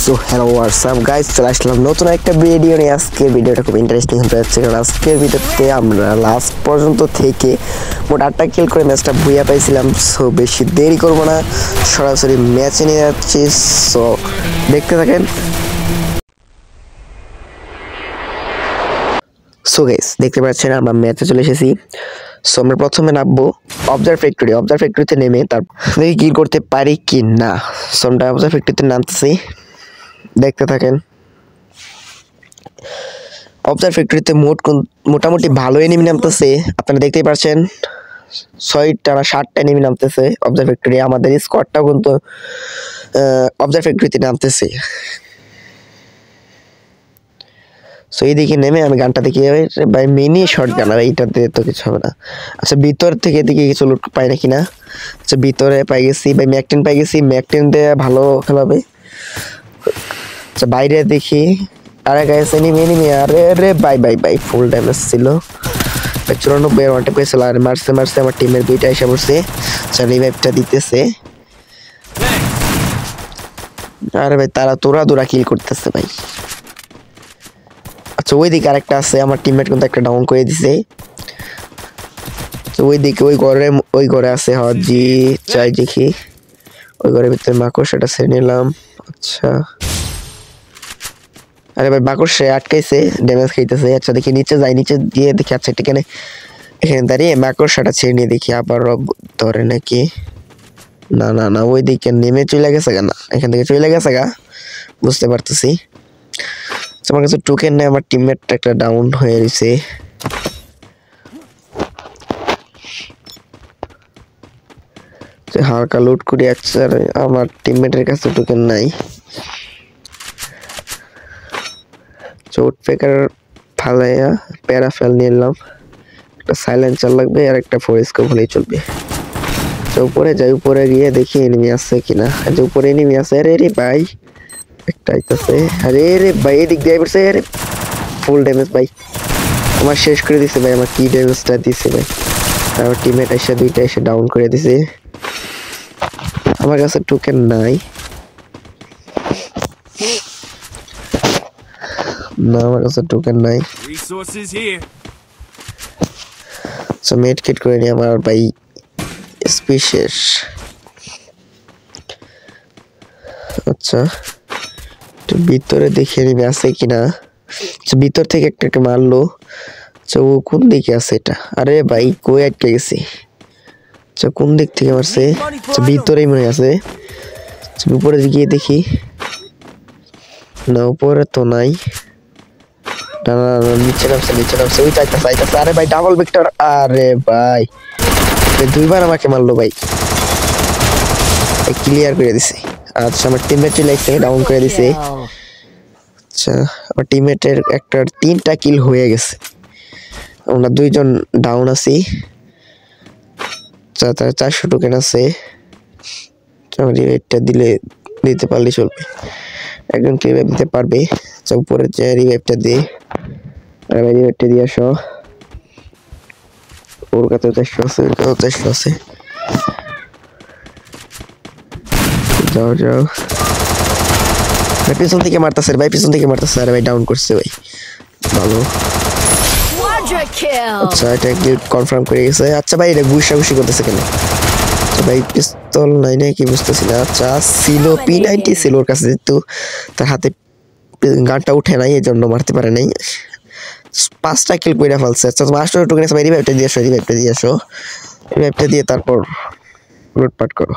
So hello WhatsApp guys, চলে আসলাম নতুন একটা ভিডিও নিয়ে। আজকের ভিডিওটা খুব ইন্টারেস্টিং হতে যাচ্ছে, কারণ আজকের ভিডিওতে আমরা লাস্ট পর্যন্ত থেকে মোট 8টা কিল করে ম্যাচটা ভুইয়া পাইছিলাম। সো বেশি দেরি করব না, সরাসরি ম্যাচে নিয়ে যাচ্ছি। সো দেখতে থাকেন। সো গাইস, দেখতে পাচ্ছেন আমরা ম্যাচে চলে এসেছি। সো আমরা প্রথমে নামবো অবজার্ভ ফ্যাক্টরিতে নেমে তারপর দেখি কিল করতে পারি কি না। সো আমরা অবজার্ভ ফ্যাক্টরিতে নামতেছি, দেখতে থাকেন। অবজার্ভ ফ্যাক্টরিতে মোটামুটি ভালো এনিমি নামতেছে, আপনারা দেখতেই পাচ্ছেন। 6টা না 7টা এনিমি নামতেছে অবজার্ভ ফ্যাক্টরি। আমাদের স্কোয়াডটাও কিন্তু অবজার্ভ ফ্যাক্টরিতে নামতেছে। সো এইদিকে নেমে আমি গানটা দেখি ভাই, মিনি শর্ট গান, আর এইটাতে তো কিছু হবে না। আচ্ছা, ভিতর থেকে এদিকে কিছু লুট পাই না কিনা। আচ্ছা, ভিতরে পাই গেছি ভাই, ম্যাক-10 পাই গেছি। ম্যাক-10 দিয়ে ভালো খেলাবে। আচ্ছা, বাইরে দেখি আরে গাইস, এনিমি আরে বাই ফুল ড্যামেজ ছিল। 94 ওয়ান ট্যাপ করেছিল, আর মারছে আমার টিমের 2টা এসে পড়ছে। আচ্ছা, রিভাইভটা দিতেছে। আরে ভাই, তোরা কিল করতেছে ভাই। আচ্ছা, ওইদিকে আরেকটা আছে, আমার টিমমেট কিন্তু একটা ডাউন করে দিছে। তো ওইদিকে ওই ঘরে আছে হজি চাই দেখি, ওই ঘরের ভিতরে মাকড়সাটা ছেড়ে নিলাম। আচ্ছা, আরে ভাই মাকড়সা আটকাইছে, ড্যামেজ খাইতেছে। আচ্ছা, দেখি নিচে যাই, নিচে গিয়ে দেখি। আচ্ছা, এখানে দাঁড়িয়ে মাকড়সাটা ছেড়ে নিয়ে দেখি আবার ধরে নাকি। না ওইদিকে নেমে চলে গেছে গা, না এখান থেকে চলে গেছে গা, বুঝতে পারতেছি। আমার কাছে টোকেন নেই, আমার টিমমেট একটা ডাউন হয়ে গেছে। হালকা লুট করি। আচ্ছা, আমার টিমমেটের কাছে টোকেন নাই। চোট পেকার ফালাইয়া প্যারাফেল নিলাম। একটা সাইলেন্সার লাগবে আর একটা ফোরস্কোপ হলেই চলবে। উপরে যাই, উপরে গিয়ে দেখি এনিমি আছে কিনা। যে উপরে এনিমি আছে। আরে ভাই, একটা আইতাছে। আরে ভাই, এদিক দিয়ে পড়ছে। আরে ফুল ড্যামেজ ভাই, আমার শেষ করে দিছে ভাই। আমার কি ড্যামেজটা দিছে ভাই। আমার টিমমেট এসে 2টা এসে ডাউন করে দিছে। আমার কাছে টোকেন নাই, আমার কাছে টোকেন নাই। সো মেড কিট করে নি আমার ভাই, এসপি শেষ। আচ্ছা, তো ভিতরে দেখে নিবি আছে কিনা। ভিতর থেকে একটা মারলো। আচ্ছা, ও কোন দিকে আছে এটা। আরে ভাই, কই আটকে গেছি। আচ্ছা, কোন দিক থেকে মারছে। আচ্ছা, ভিতরেই মনে আছে। উপরে গিয়ে দেখি, না উপরে তো নাই। না নিচে নামছে ওই চাইতেছে। আরে ভাই, ডাবল ভিক্টর। আরে ভাই, 2বার আমাকে মারলো ভাই, ক্লিয়ার করে দিছে। আচ্ছা, আমার টিমমেট চলে এসে ডাউন করে দিছে। আচ্ছা, আমার টিমমেটের একটা 3টা কিল হয়ে গেছে, আমরা 2জন ডাউন আছি। আচ্ছা, তার 400 টোকেন আছে। রিভাইভটা দিতে পারলে চলবে, একজন রিভাইভ দিতে পারবে। আচ্ছা, উপরে যে রিভাইভটা দিই, আর রিভাইভটা দিয়ে আসো। ওর কাছে 400 আছে, যাও পিছন থেকে মারতেছে ভাই, আরে ভাই, ডাউন করছে ভাই, ভালো। আচ্ছা, এটা কনফার্ম করে গেছে। আচ্ছা ভাই, এটা ঘুষি করতেছে কেন ভাই? পিস্তল নাই কি বুঝতেছি না। আচ্ছা, ছিল P90 ছিল ওর কাছে, যেহেতু তার হাতে গানটা উঠে নাই, এই জন্য মারতে পারে নাই। 5টা কিল কইরা ফেলছে। আচ্ছা, তোমার 8টা টোকেন আছে ভাই, রিভাইভটা দিয়ে তারপর লুটপাট করো।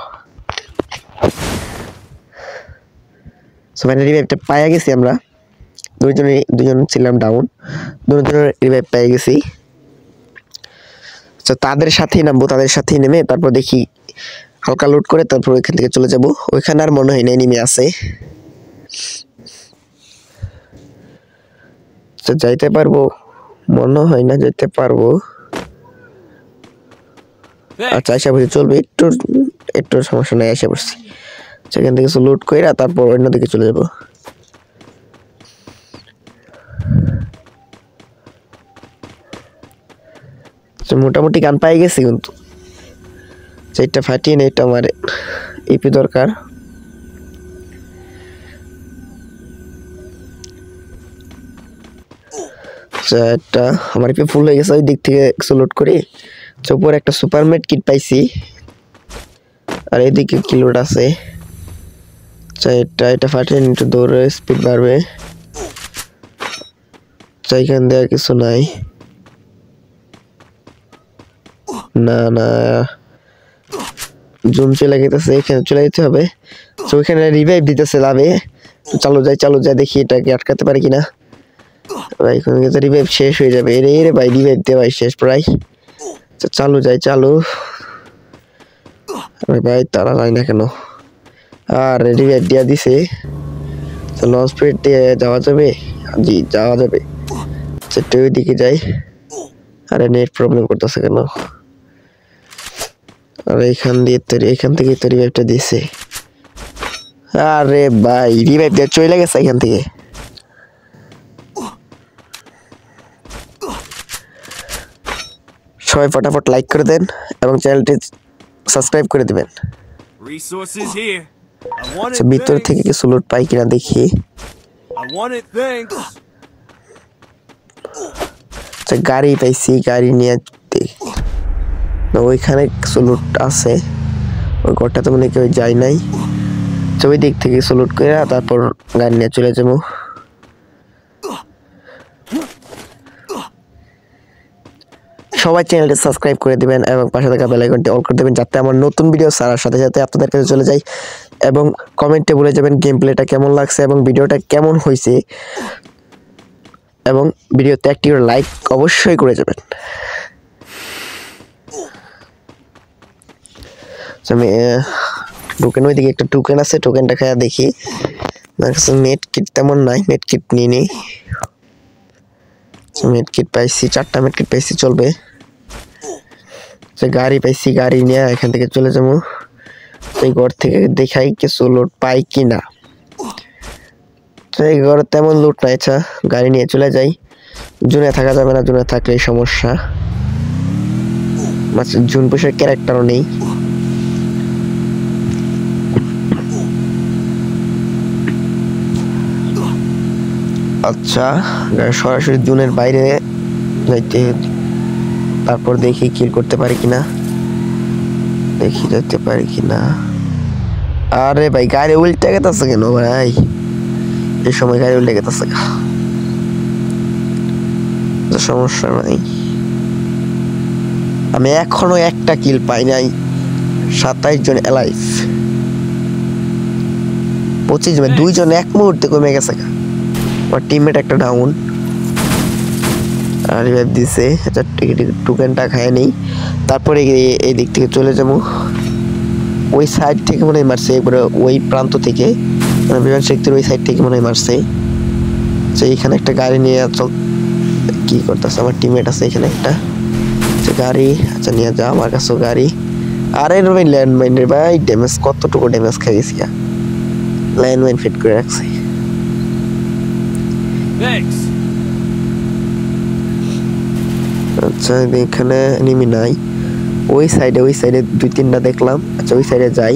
সো মানে রিভাইভটা পাইয়া গেছি আমরা, দুজন ছিলাম ডাউন, দুজনের রিভাইভ পেয়ে গেছি। আচ্ছা, তাদের সাথেই নেমে তারপর দেখি হালকা লুট করে তারপর ওইখান থেকে চলে যাব। ওইখানে আর মনে হয় না এনিমি আছে। আচ্ছা, যাইতে পারবো মনে হয় না, যেতে পারবো। আচ্ছা, আশা করছি চলবে, একটু সমস্যা নাই, আশা করছি। সেখান থেকে লুট করে তারপর অন্যদিকে চলে যাব। মোটামুটি গান পাই গেছি, কিন্তু এটা ফাটিয়ে নেই, এটা আমার ইপি দরকার। একটা আমার কি ফুল হয়ে গেছে, ওই দিক থেকে লোড করি। উপরে একটা সুপার মেড কিট পাইছি, আর এদিকে কি লোড আছে। এটা ফাটিয়ে একটু দৌড়ে স্পিড বাড়বে। এখান দেওয়া কিছু নাই, না না জুম চলে গেছে, এখানে চলে যেতে হবে। তো ওইখানে রিভাইভ দিতেছে লাভে। চালু যায় দেখি এটাকে আটকাতে পারি কিনা। ভাই কোনো কিছু রিভাইভ শেষ হয়ে যাবে, রে ভাই রিভাইভ দেওয়াই শেষ প্রায়। চালু ভাই তারা যায় না কেন, আর রিভাইভ দিয়া দিছে। লঞ্চ প্যাড দিয়ে যাওয়া যাবে, জি যাওয়া যাবে। ওই দিকে যাই। আরে নেট প্রবলেম করতেছে কেন, আর এখান থেকে তো রিভাইভটা দিছে। আরে ভাই রিভাইভ দিয়ে চলে গেছে এখান থেকে। সবাই ফটাফট লাইক করে দেন এবং চ্যানেলটি সাবস্ক্রাইব করে দিবেন। ভিতর থেকে কিছু লুট পাই কিনা দেখি। গাড়ি পাইছি, গাড়ি নিয়ে ওইখানে কিছু লুট আছে, ওই ঘরটাতে মনে কেউ যায় নাই। ওই দিক থেকে কিছু লুট করে তারপর গাড়ি নিয়ে চলে যাবো। সবাই চ্যানেলটি সাবস্ক্রাইব করে দিবেন এবং পাশে থাকা বেল আইকনটি অন করে দেবেন, যাতে আমার নতুন ভিডিও ছাড়ার সাথে সাথে আপনাদের কাছে চলে যায়। এবং কমেন্টে বলে যাবেন গেম প্লেটা কেমন লাগছে এবং ভিডিওটা কেমন হয়েছে, এবং ভিডিওতে একটি লাইক অবশ্যই করে যাবেন। আমি টোকেন, ওইদিকে একটা টোকেন আছে, টোকেনটা খায়া দেখি। মেড কিট তেমন নাই, মেড কিট নিয়ে নিই। মেড কিট পাইছি, 4টা মেড কিট পাইছি, চলবে। গাড়ি পাইছি, গাড়ি নিয়ে এখান থেকে চলে যাবো। এই ঘর থেকে দেখাই কিছু লুট পাই কিনা। এই ঘরে তেমন লুট নাই। আচ্ছা গাড়ি নিয়ে চলে যাই। জুনে থাকা যাবে না, জুনে থাকলেই সমস্যা। জুন পুষের ক্যারেক্টারও নেই। আচ্ছা সরাসরি জুনের বাইরে যাইতে, তারপর দেখি কিল করতে পারি কিনা, যেতে পারি কিনা। আরে ভাই গাড়ি উল্টে গেছে কেন ভাই, এই সময় গাড়ি উল্টে গেছে। সমস্যা নাই, আমি এখনো একটা কিল পাই নাই। 27 জন এলাইভ, 25 জন, 2 জন এক মুহূর্তে কমে গেছে। আমার টিমমেট একটা ডাউন, আর রিভাইভ দিছে। আচ্ছা টোকেনটা খায় নেই, তারপরে এই দিক থেকে চলে যাবো। ওই সাইড থেকে মনে হয় মারছে, একবারে ওই প্রান্ত থেকে, মানে বিমান শক্তির ওই সাইড থেকে মনে হয় মারছে। এইখানে একটা গাড়ি নিয়ে চল, কি করতেছে আমার টিমমেট আছে এখানে একটা গাড়ি। আচ্ছা নিয়ে যা, আমার কাছেও গাড়ি। আরে ভাই ল্যান্ডমাইন রে ভাই, ড্যামেজ কতটুকু ড্যামেজ খাই গেছি, ল্যান্ডমাইন ফিট করে রাখছি। আচ্ছা এখানে এনিমি নাই, ওই সাইডে 2-3টা দেখলাম। আচ্ছা ওই সাইডে যাই,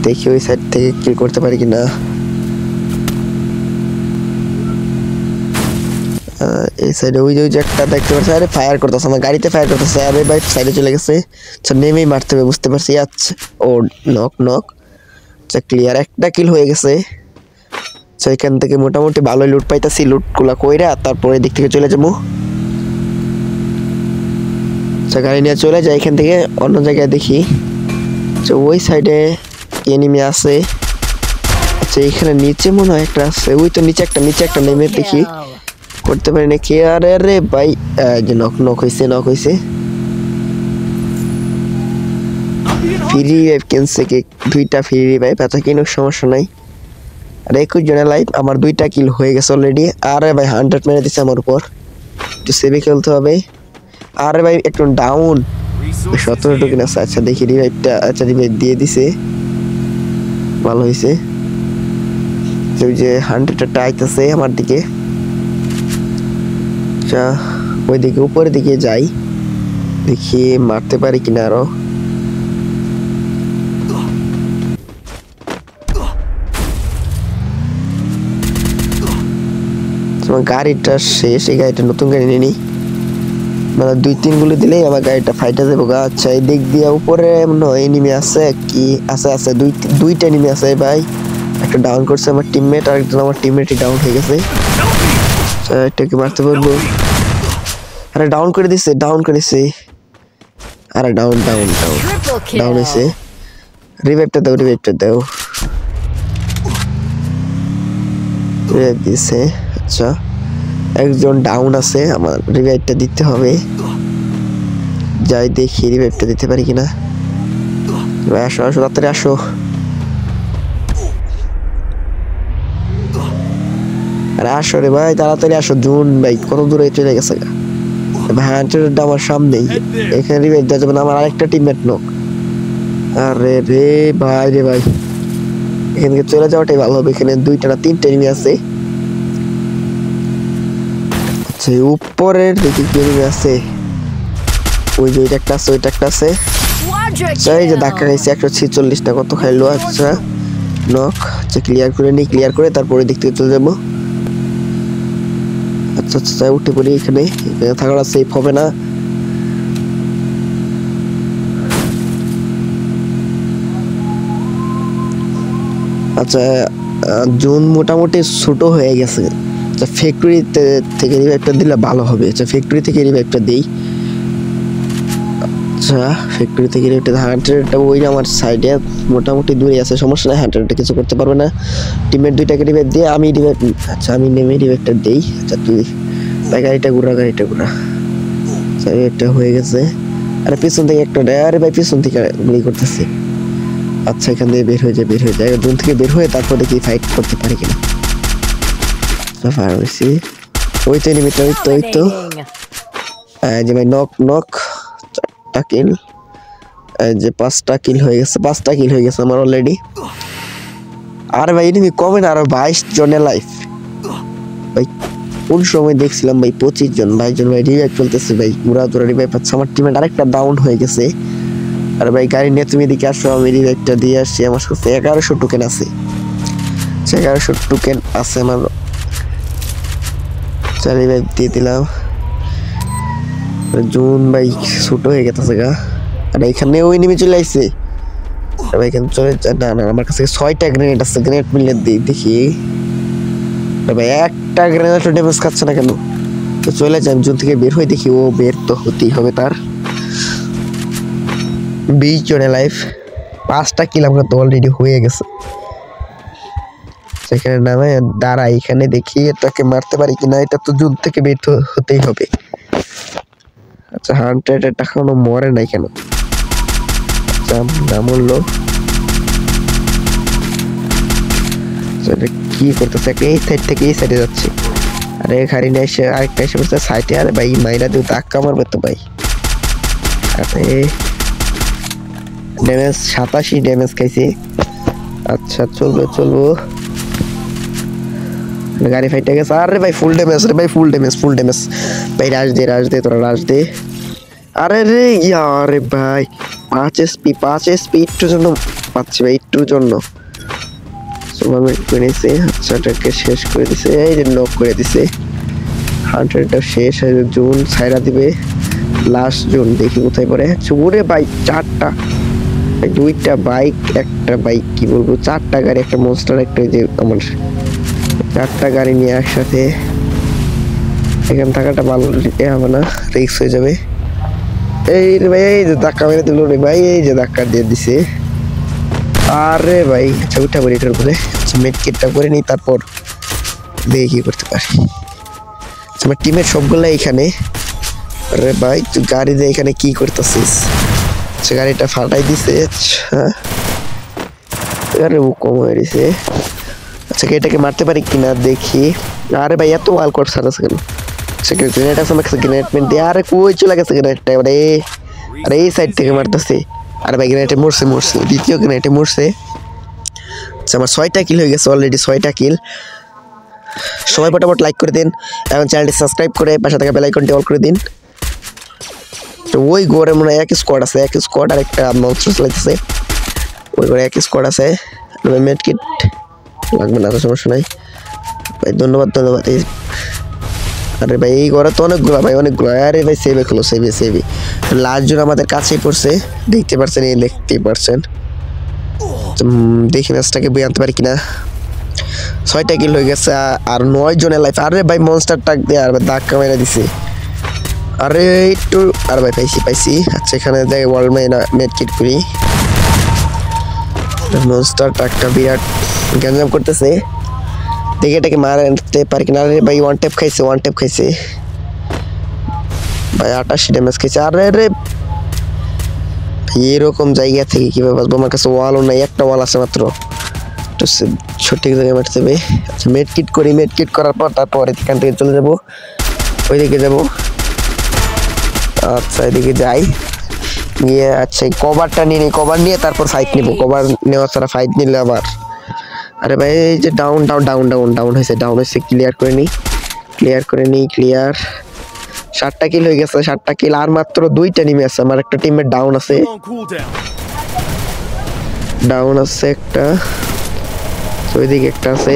দেখি ওই সাইড থেকে কিল করতে পারি কিনা। এই সাইডে ওই যে একটা দেখতে পাচ্ছি, আরে ফায়ার করতেছে, আমার গাড়িতে ফায়ার করতেছে। আরে ভাই সাইডে চলে গেছে। আচ্ছা নেমেই মারতে হবে, বুঝতে পারছি। আচ্ছা ও নক। আচ্ছা ক্লিয়ার, একটা কিল হয়ে গেছে। আচ্ছা এখান থেকে মোটামুটি ভালোই লুট পাইতাছি, লুটগুলা কইরা তারপরে দিক থেকে চলে যাবো। আচ্ছা গাড়ি নিয়ে চলে যাই এখান থেকে, অন্য জায়গায় দেখি। আচ্ছা ওই সাইডে এনিমি আছে। আচ্ছা এখানে নিচে মনে হয় একটা আছে, ওই তো নিচে একটা নেমে দেখি করতে পারি নাকি। আরে ভাই যে নক হয়েছে। ফ্রি রিভাইভ কিনছে, 2টা ফ্রি রিভাইভ। আচ্ছা কিনুক, সমস্যা নাই। আর 21 জনের লাইভ, আমার 2টা কিল হয়ে গেছে অলরেডি। আরে ভাই 100 মেরে দিচ্ছে আমার উপর, একটু সেভে খেলতে হবে। আরে ভাই একটু ডাউন, 17 টোকেন আছে। আচ্ছা দেখি রিভাইভটা, আচ্ছা রিভাইভ দিয়ে দিছে, ভালো হয়েছে। ওই যে 100টা আইতেছে আমার দিকে। আচ্ছা ওই দিকে উপরের দিকে যাই, দেখি মারতে পারি কিনা আরো। আমার গাড়িটা শেষ, এই গাড়িটা নতুন গাড়ি নিয়ে নিই, মানে 2-3 গুলি দিলেই আমার গাড়িটা ফাইটা যাবো গা। আচ্ছা এই দিক দিয়ে উপরে মনে হয় এনিমি আছে, কি আছে দুইটা এনিমি আছে ভাই। একটা ডাউন করছে আমার টিমমেট, আর একজন আমার টিমমেটই ডাউন হয়ে গেছে। আচ্ছা এটাকে মারতে পারবো, আরে ডাউন করে দিছে, আরে ডাউন হয়েছে। রিভাইভটা দাও, রিভাইভ দিছে। আচ্ছা একজন ডাউন আছে, আমার রিভাইভটা দিতে হবে, যাই দেখি রিভাইভটা দিতে পারি কিনা। আসো তাড়াতাড়ি আসো। আরে আসো রে ভাই, তাড়াতাড়ি আসো। জুন ভাই কত দূরে চলে গেছে ভাই, হান্টারটা আমার সামনেই, এখানে রিভাইভ দেওয়া যাবে না, আমার আরেকটা টিমমেট নক। আরে রে ভাই এখান থেকে চলে যাওয়াটাই ভালো হবে, এখানে 2টা না 3টা এনিমি আছে। আচ্ছা উপরের দিকে কি এনিমি আছে, ওই যে ওইটা একটা আছে, এই যে ধাক্কা খাইছে 146 না কত খাইলো। আচ্ছা নক, আচ্ছা ক্লিয়ার করে তারপরে দিক থেকে চলে যাবো। আচ্ছা উঠে পড়ি, এখানে থাকাটা সেফ হবে না। আচ্ছা জুন মোটামুটি ছোট হয়ে গেছে। আচ্ছা ফ্যাক্টরি থেকে রিভাইভটা দিলে ভালো হবে। আচ্ছা ফ্যাক্টরি থেকে রিভাইভটা দেই। আচ্ছা ফ্যাক্টরি থেকে রিভাইভটা, হান্টারটা ওই আমার সাইডে মোটামুটি দূরে আছে, সমস্যা নাই, হান্টারটা কিছু করতে পারবে না। টিমের 2টাকে রিভাইভ দিয়ে আমি রিভাইভ, আচ্ছা আমি নেমে রিভাইভটা দেই। আচ্ছা তুই গাড়িটা ঘুরা। আচ্ছা এটা হয়ে গেছে। আরে পিছন থেকে একটা, আরে ভাই পিছন থেকে গুলি করতেছে। আচ্ছা এখান থেকে বের হয়ে যায় জুন থেকে বের হয়ে তারপর দেখি ফাইট করতে পারি কিনা। ওই তো এনিমিটা, ওই তো যে ভাই নক 4টা কিল, এই যে 5টা কিল হয়ে গেছে আমার অলরেডি। আরে ভাই এনিমি কমে না, আরো 22 জনের লাইফ ভাই। কোন সময় দেখছিলাম ভাই 25 জন, 22 জন ভাই রিভাইভ চলতেছে ভাই, পুরা রিভাইভ পাচ্ছে। আমার টিমের আরেকটা ডাউন হয়ে গেছে। আর ভাই গাড়ি নিয়ে তুমি এদিকে আসো, আমি রিভাইভটা দিয়ে আসছি। আমার কাছে 1100 টোকেন আছে, 1100 টোকেন আছে আমার। রিভাইভ দিয়ে দিলাম। জুন ভাই ছোট হয়ে গেছে গা। আর এখানে ওই নেমে চলে আসছে ভাই, এখানে চলে না আমার কাছে 6টা গ্রেনেড আছে, গ্রেনেড মিলে দিই দেখি। ভাই একটা গ্রেনেড ড্যামেজ খাচ্ছে না কেন, তো চলে যাই জুন থেকে বের হয়ে দেখি। ও বের তো হতেই হবে তার। 20 জনের লাইফ, 5টা কিল আমরা তো অলরেডি হয়ে গেছে। সেখানে নামে দাঁড়া, এখানে দেখি এটাকে মারতে পারি কিনা, এটা তো জুন থেকে বের হতেই হবে। আচ্ছা হান্টার এটা এখনো মরে নাই কেন, আচ্ছা না মরলো। কি করতেছে, এই সাইড থেকে এই সাইডে যাচ্ছে। আরে গাড়ি নিয়ে এসে আরেকটা এসে বসে সাইডে। আরে ভাই মাইরা দিয়ে ধাক্কা মারবে তো ভাই। আরে ড্যামেজ 87 ড্যামেজ খাইছি। আচ্ছা চলবো গাড়ি ফাইটে গেছে। আরে ভাই ফুল ড্যামেজ ভাই, রাশ দে তোরা রাশ দে। আরে রে আরে ভাই 5 এসপি একটুর জন্য পাচ্ছি ভাই, একটুর জন্য করেছে। আচ্ছা এটাকে শেষ করে দিছে, এই যে নক করে দিছে। হান্টারটা শেষ হয়ে জুন ছাইরা দিবে, লাস্ট জুন দেখি কোথায় পড়ে। ওরে ভাই 4টা, 2টা বাইক, একটা বাইক কি বলবো, 4টা গাড়ি, একটা মনস্টার, একটা যে আমার 4টা গাড়ি নিয়ে একসাথে এখানে থাকাটা ভালো হবে না, রিস্ক হয়ে যাবে। এই রে ভাই এই যে ধাক্কা মেরে দিল রে ভাই, এই যে ধাক্কা দিয়ে দিছে। আরে ভাই আচ্ছা উঠা পড়ি এটার উপরে। আচ্ছা মেডকিটটা করে নিই, তারপর দেখি কি করতে পারি। আমার টিমের সবগুলো এখানে। আরে ভাই তুই গাড়ি দিয়ে এখানে কি করতেছিস? আচ্ছা গাড়িটা ফাটাই দিছে। আচ্ছা আরে ও কম হয়ে দিছে। আচ্ছা এটাকে মারতে পারি কিনা দেখি। আরে ভাই এত ওয়াল কোড সারাস কেন? আচ্ছা গ্রেনেড আছে আমার কাছে, গ্রেনেড মেন দিয়ে। আরে কই চলে গেছে গ্রেনেডটা? আরে এই সাইড থেকে মারতেছে। আরে ভাই গ্রেনেডে মরছে, দ্বিতীয় গ্রেনেডে মরছে। আচ্ছা আমার 6টা কিল হয়ে গেছে অলরেডি, 6টা কিল। সবাই ফটাফট লাইক করে দিন এবং চ্যানেলটি সাবস্ক্রাইব করে পাশে থাকা বেল আইকনটি অল করে দিন। তো ওই ঘরে মনে হয় এক স্কোয়াড আছে, এক স্কোয়াড আর একটা মনস্টার চালাইতেছে। ওই ঘরে এক স্কোয়াড আছে। মেডকিট লাগবে না, সমস্যা নাই ভাই, ধন্যবাদ। আরে ভাই এই ঘরে তো অনেকগুলো ভাই, অনেকগুলো। আরে ভাই সেভে খেলো, সেভে। লাস্ট জন আমাদের কাছেই পড়ছে, দেখতে পারছেন, এই দেখতে পারছেন। দেখি ম্যাচটাকে বই আনতে পারি কিনা। 6টা কিল হয়ে গেছে আর 9 জনের লাইফ। আরে ভাই মনস্টার টাক দিয়ে আর ধাক্কা মেরে দিছে। আরে একটু আর ভাই পাইছি। আচ্ছা এখানে যাই ওয়ার্ল্ড মেড কিট করি। মনস্টার টাকটা বিরাট গ্যাঞ্জাম করতেছে, দেখে এটাকে মারতে পারি কিনা। আরে ভাই ওয়ান ট্যাপ খাইছে ভাই, 88 ড্যামেজ খাইছে। আরে রে এরকম জায়গা থেকে কিভাবে বাঁচবো? আমার কাছে ওয়ালও নাই, একটা ওয়াল আছে মাত্র। একটু সঠিক জায়গায় মারতে হবে। আচ্ছা মেড কিট করার পর তারপর এখান থেকে চলে যাবো, ওইদিকে যাবো। আচ্ছা এদিকে যাই, গিয়ে আচ্ছা এই কভারটা কভার নিয়ে তারপর ফাইট নিবো। কভার নেওয়া ছাড়া ফাইট নিলে আবার। আরে ভাই এই যে ডাউন হয়েছে, ক্লিয়ার করে নিই। 7টা কিল হয়ে গেছে, 7টা কিল। আর মাত্র 2টা নিমে আছে, আমার একটা টিমের ডাউন আছে একটা, ওইদিকে একটা আছে।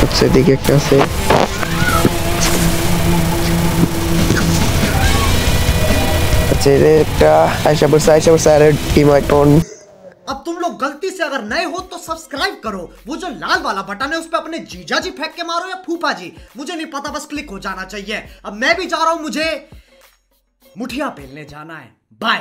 আচ্ছা এদিকে একটা আছে। আচ্ছা একটা আয়শা পড়ছে আর টিম আইকন। अब तुम लोग गलती से अगर नए हो तो सब्सक्राइब करो, वो जो लाल वाला बटन है उस पे अपने जीजा जी फेंक के मारो या फूफा जी, मुझे नहीं पता, बस क्लिक हो जाना चाहिए। अब मैं भी जा रहा हूं, मुझे मुठिया पेलने जाना है। बाय।